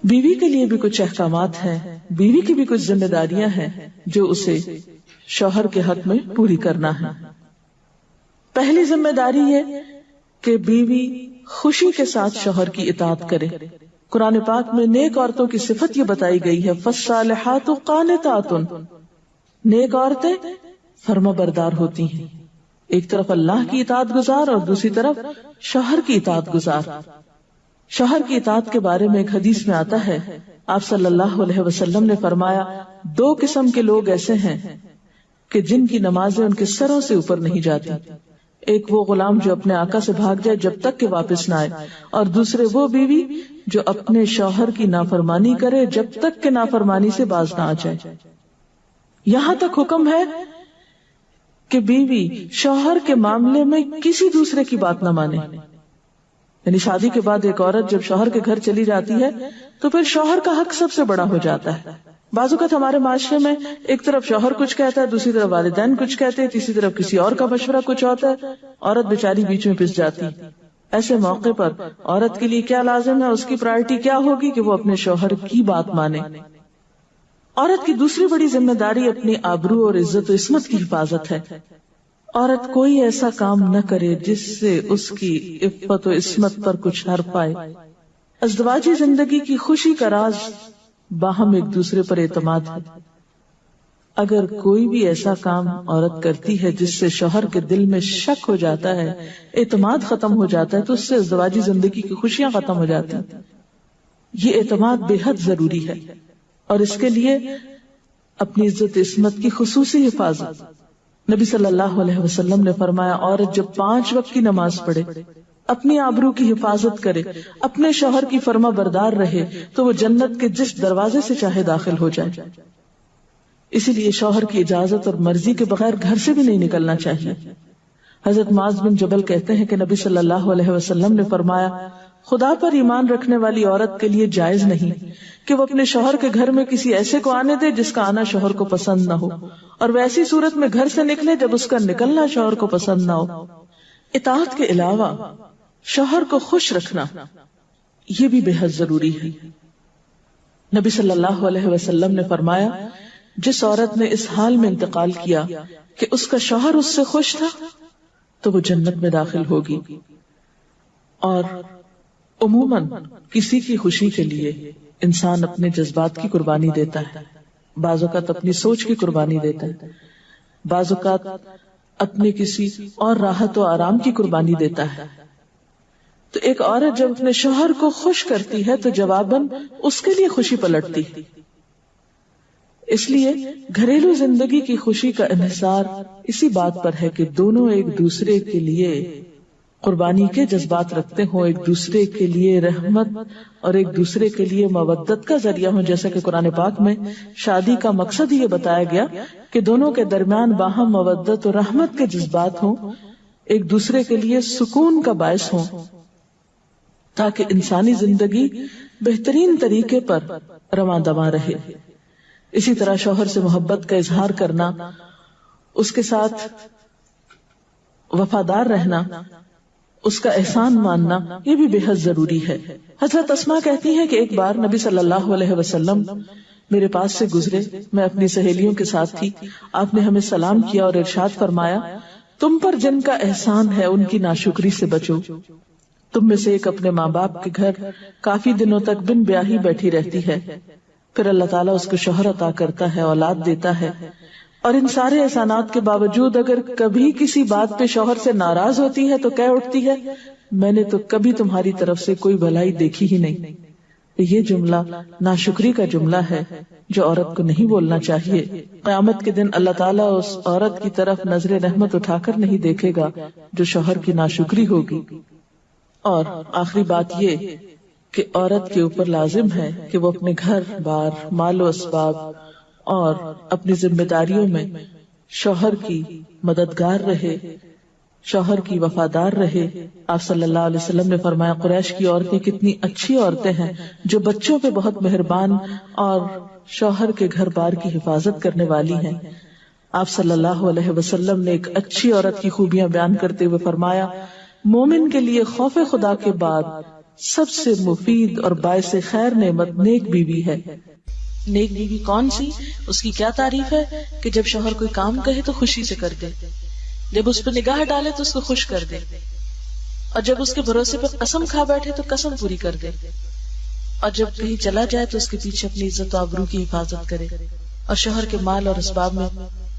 بیوی کے لیے بھی کچھ احکامات ہیں، بیوی کی بھی کچھ ذمہ داریاں ہیں جو اسے شوہر کے حق میں پوری کرنا ہے۔ پہلی ذمہ داری یہ کہ بیوی خوشی کے ساتھ شوہر کی اطاعت کرے۔ قرآن پاک میں نیک عورتوں کی صفت یہ بتائی گئی ہے، فالصالحات قانتات، نیک عورتیں فرما بردار ہوتی ہیں، ایک طرف اللہ کی اطاعت گزار اور دوسری طرف شوہر کی اطاعت گزار۔ شوہر کی اطاعت کے بارے میں ایک حدیث میں آتا ہے، آپ صلی اللہ علیہ وسلم نے فرمایا، دو قسم کے لوگ ایسے ہیں کہ جن کی نمازیں ان کے سروں سے اوپر نہیں جاتی، ایک وہ غلام جو اپنے آقا سے بھاگ جائے جب تک کہ واپس نہ آئے، اور دوسرے وہ بیوی جو اپنے شوہر کی نافرمانی کرے جب تک کہ نافرمانی سے باز نہ آ جائے۔ یہاں تک حکم ہے کہ بیوی شوہر کے معاملے میں کسی دوسرے کی بات نہ مانے، یعنی شادی کے بعد ایک عورت جب شوہر کے گھر چلی جاتی ہے تو پھر شوہر کا حق سب سے بڑا ہو جاتا ہے۔ بعض اوقات ہمارے معاشرے میں ایک طرف شوہر کچھ کہتا ہے، دوسری طرف والدین کچھ کہتے ہیں، تیسری طرف کسی اور کا مشورہ کچھ ہوتا ہے، عورت بیچاری بیچ میں پس جاتی۔ ایسے موقع پر عورت کے لیے کیا لازم ہے، اس کی پرائرٹی کیا ہوگی کہ وہ اپنے شوہر کی بات مانے۔ عورت کی دوسری بڑی ذمہ داری اپنی آبرو اور عزت و عصمت کی حفاظت ہے۔ عورت کوئی ایسا کام نہ کرے جس سے اس کی عفت و عصمت پر کچھ حرف آئے۔ ازدواجی زندگی کی خوشی کا راز باہم ایک دوسرے پر اعتماد ہے۔ اگر کوئی بھی ایسا کام عورت کرتی ہے جس سے شوہر کے دل میں شک ہو جاتا ہے، اعتماد ختم ہو جاتا ہے، تو اس سے ازدواجی زندگی کی خوشیاں ختم ہو جاتی ہیں۔ یہ اعتماد بے حد ضروری ہے، اور اس کے لیے اپنی عزت عصمت کی خصوصی حفاظت۔ نبی صلی اللہ علیہ وسلم نے فرمایا، عورت جب 5 وقت کی نماز پڑھے، اپنی آبرو کی حفاظت کرے، اپنے شوہر کی فرما بردار رہے، تو وہ جنت کے جس دروازے سے چاہے داخل ہو جائے۔ اسی لیے شوہر کی اجازت اور مرضی کے بغیر گھر سے بھی نہیں نکلنا چاہیے۔ حضرت معاذ بن جبل کہتے ہیں کہ نبی صلی اللہ علیہ وسلم نے فرمایا، خدا پر ایمان رکھنے والی عورت کے لیے جائز نہیں کہ وہ اپنے شوہر کے گھر میں کسی ایسے کو آنے دے جس کا آنا شوہر کو پسند نہ ہو، اور وہ ایسی صورت میں گھر سے نکلے جب اس کا نکلنا شوہر کو پسند نہ ہو۔ اطاعت کے علاوہ شوہر کو خوش رکھنا یہ بھی بے حد ضروری ہے۔ نبی صلی اللہ علیہ وسلم نے فرمایا، جس عورت نے اس حال میں انتقال کیا کہ اس کا شوہر اس سے خوش تھا تو وہ جنت میں داخل ہوگی۔ اور عموماً کسی کی خوشی کے لیے انسان اپنے جذبات کی قربانی دیتا ہے، بعض اوقات اپنی سوچ کی قربانی دیتا ہے، بعض اوقات اپنے کسی اور راحت و آرام کی قربانی دیتا ہے۔ تو ایک عورت جب اپنے شوہر کو خوش کرتی ہے تو جواباً اس کے لیے خوشی پلٹتی ہے۔ اس لیے گھریلو زندگی کی خوشی کا انحصار اسی بات پر ہے کہ دونوں ایک دوسرے کے لیے قربانی کے جذبات رکھتے ہوں، ایک دوسرے کے لیے رحمت اور ایک دوسرے کے لیے مودت کا ذریعہ ہوں، جیسا کہ قرآن پاک میں شادی کا مقصد یہ بتایا گیا کہ دونوں کے درمیان باہم مودت اور رحمت کے جذبات ہوں، ایک دوسرے کے لیے سکون کا باعث ہوں، تاکہ انسانی زندگی بہترین طریقے پر رواں دواں رہے۔ اسی طرح شوہر سے محبت کا اظہار کرنا، اس کے ساتھ وفادار رہنا، اس کا احسان ماننا، یہ بھی بے حد ضروری ہے۔ حضرت اسماء کہتی ہیں کہ ایک بار نبی صلی اللہ علیہ وسلم میرے پاس سے گزرے، میں اپنی سہیلیوں کے ساتھ تھی، آپ نے ہمیں سلام کیا اور ارشاد فرمایا، تم پر جن کا احسان ہے ان کی ناشکری سے بچو۔ تم میں سے ایک اپنے ماں باپ کے گھر کافی دنوں تک بن بیاہی بیٹھی رہتی ہے، پھر اللہ تعالیٰ اس کو شوہر عطا کرتا ہے، اولاد دیتا ہے، اور ان سارے احسانات کے باوجود اگر کبھی کسی بات پہ شوہر سے ناراض ہوتی ہے تو کہہ اٹھتی ہے، میں نے تو کبھی تمہاری طرف سے کوئی بھلائی دیکھی ہی نہیں۔ یہ جملہ ناشکری کا جملہ ہے جو عورت کو نہیں بولنا چاہیے۔ قیامت کے دن اللہ تعالیٰ اس عورت کی طرف نظر رحمت اٹھا کر نہیں دیکھے گا جو شوہر کی ناشکری ہوگی۔ اور آخری بات یہ کہ عورت کے اوپر لازم ہے کہ وہ اپنے گھر بار، مال و اسباب اور اپنی ذمہ داریوں میں شوہر کی مددگار رہے، شوہر کی وفادار رہے۔ آپ صلی اللہ علیہ وسلم نے فرمایا، قریش کی عورتیں کتنی اچھی عورتیں ہیں جو بچوں پہ بہت مہربان اور شوہر کے گھر بار کی حفاظت کرنے والی ہیں۔ آپ صلی اللہ علیہ وسلم نے ایک اچھی عورت کی خوبیاں بیان کرتے ہوئے فرمایا، مومن کے لیے خوف خدا کے بعد سب سے مفید اور باعث خیر نعمت نیک بیوی ہے۔ نیک بیوی کون سی؟ اس کی کیا تعریف ہے کہ جب شوہر کوئی کام کہے تو خوشی سے کر دے، جب اس پہ نگاہ ڈالے تو اس کو خوش کر دے، اور جب اس کے بھروسے پہ قسم کھا بیٹھے تو قسم پوری کر دے، اور جب کہیں چلا جائے تو اس کے پیچھے اپنی عزت و آبرو کی حفاظت کرے، اور شوہر کے مال اور اسباب میں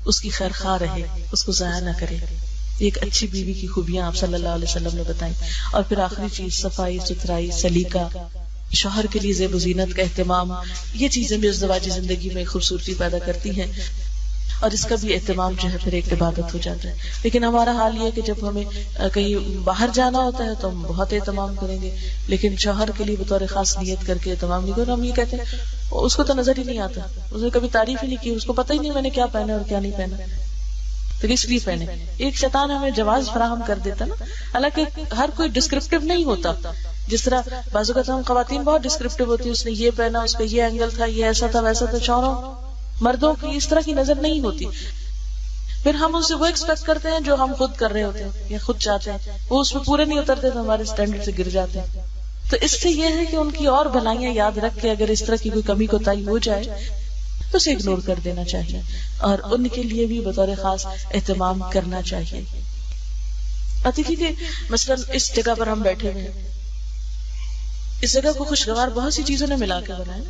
اس کی خیر خواہ رہے، اس کو ضائع نہ کرے۔ ایک اچھی بیوی کی خوبیاں آپ صلی اللہ علیہ وسلم نے بتائیں۔ اور پھر آخری چیز صفائی ستھرائی، سلیقہ، شوہر کے لیے زیب و زینت کا اہتمام، یہ چیزیں بھی ازدواجی زندگی میں خوبصورتی پیدا کرتی ہیں، اور اس کا بھی اہتمام جو ہے پھر ایک عبادت ہو جاتا ہے۔ لیکن ہمارا حال یہ ہے کہ جب ہمیں کہیں باہر جانا ہوتا ہے تو ہم بہت اہتمام کریں گے، لیکن شوہر کے لیے بطور خاص نیت کر کے اہتمام نہیں کریں۔ ہم یہ کہتے ہیں اس کو تو نظر ہی نہیں آتا، اس نے کبھی تعریف ہی نہیں کی، اس کو پتہ ہی نہیں میں نے کیا پہنا اور کیا نہیں پہنا، تو کس لیے پہنے؟ ایک شیطان ہمیں جواز فراہم کر دیتا نا۔ حالانکہ ہر کوئی ڈسکرپٹیو نہیں ہوتا، جس طرح بعض اوقات ہم خواتین بہت ڈسکرپٹیو ہوتی، اس نے یہ پہنا، اس کا یہ اینگل تھا، یہ ایسا تھا ویسا تھا۔ شوہروں مردوں کی اس طرح کی نظر نہیں ہوتی، پھر ہم ان سے وہ ایکسپیکٹ کرتے ہیں جو ہم خود کر رہے ہوتے ہیں یا خود چاہتے ہیں، وہ اس میں پورے نہیں اترتے تو ہمارے اسٹینڈرڈ سے گر جاتے ہیں۔ تو اس سے یہ ہے کہ ان کی اور بھلائیاں یاد رکھ کے اگر اس طرح کی کوئی کمی کوتاہی ہو جائے تو اسے اگنور کر دینا چاہیے، اور ان کے لیے بھی بطور خاص اہتمام کرنا چاہیے۔ اور دیکھیے کہ مثلاً اس جگہ پر ہم بیٹھے ہوئے ہیں، اس جگہ کو خوشگوار بہت سی چیزوں نے ملا کے بنایا،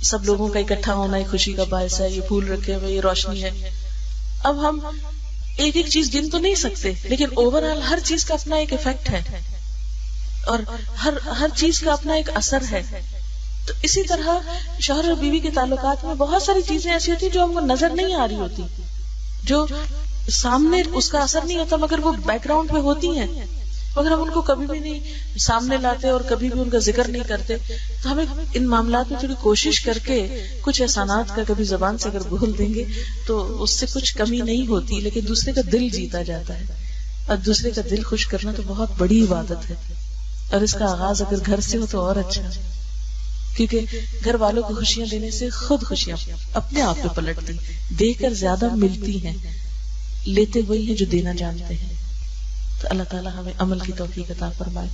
سب لوگوں کا اکٹھا ہونا ایک خوشی کا باعث ہے، یہ پھول رکھے ہوئے، یہ روشنی ہے۔ اب ہم ایک ایک چیز گن تو نہیں سکتے، لیکن اوورآل ہر چیز کا اپنا ایک ایفیکٹ ہے، اور ہر چیز کا اپنا ایک اثر ہے۔ تو اسی طرح شوہر اور بیوی کے تعلقات میں بہت ساری چیزیں ایسی ہوتی جو ہم کو نظر نہیں آ رہی ہوتی، جو سامنے اس کا اثر نہیں ہوتا مگر وہ بیک گراؤنڈ پہ ہوتی ہیں، مگر ہم ان کو کبھی بھی نہیں سامنے لاتے اور کبھی بھی ان کا ذکر نہیں کرتے۔ تو ہمیں ان معاملات میں تھوڑی کوشش کر کے کچھ احسانات کا کبھی زبان سے اگر بول دیں گے تو اس سے کچھ کمی نہیں ہوتی، لیکن دوسرے کا دل جیتا جاتا ہے، اور دوسرے کا دل خوش کرنا تو بہت بڑی عبادت ہے، اور اس کا آغاز اگر گھر سے ہو تو اور اچھا ہے، کیونکہ گھر والوں کو خوشیاں دینے سے خود خوشیاں اپنے آپ پہ پلٹتی، دے کر زیادہ ملتی ہیں، لیتے وہی ہیں جو دینا جانتے ہیں۔ تو اللہ تعالیٰ ہمیں عمل کی توفیق عطا فرمائے۔